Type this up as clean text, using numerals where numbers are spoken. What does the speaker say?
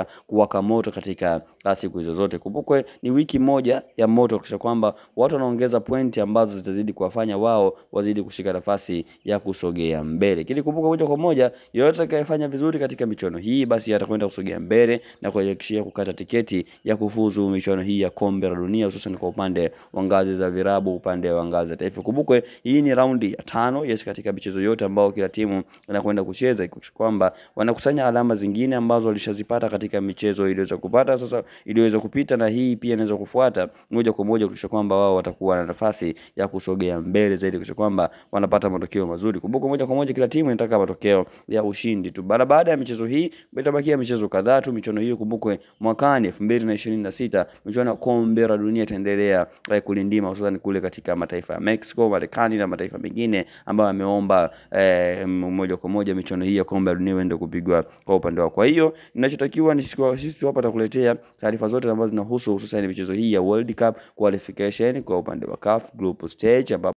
kuendelea kuwaka moto katika siku hizo zote. Kumbukwe ni wiki moja ya moto, kisha kwamba watu wanaongeza pointi ambazo zitazidi kuwafanya wao wazidi kushika nafasi ya kusogea mbele. Kile kumbuka moja kwa moja, yoyote atakayefanya vizuri katika michuano hii basi atakwenda kusogea mbele na kuhakikishia kukata tiketi ya kufuzu michuano hii ya kombe la dunia, hususan kwa upande wa ngazi za virabu, upande wa ngazi za taifa. Kumbukwe hii ni raundi ya 5 katika michezo yote ambao kila timu inakwenda kucheza, kwamba wanakusanya alama zingine ambazo walishazipata katika michezo iliyoweza kupata sasa iliyoweza kupita, na hii pia inaweza kufuata moja kwa moja kisha kwamba wao watakuwa na nafasi ya kusogea mbele zaidi, kisha kwamba wanapata matokeo mazuri. Kumbuka moja kwa moja kila timu inataka matokeo ya ushindi tu. Baada ya michezo hii itabakia michezo kadhaa tu. Michuano hiyo kumbukwe mwakani 2026 michuano ya kombe la dunia itaendelea kulindima, hususan kule katika mataifa ya Mexico, Marekani na mataifa mengine ambayo yameomba moja kwa moja michuano hii ya kombe la dunia iende kupigwa kwa upande wao. Kwa hiyo ninachotakiwa ni sisi hapa tutakuletea taarifa zote ambazo zinahusu hususan michezo hii ya World Cup qualification kwa upande wa CAF group stage, ambapo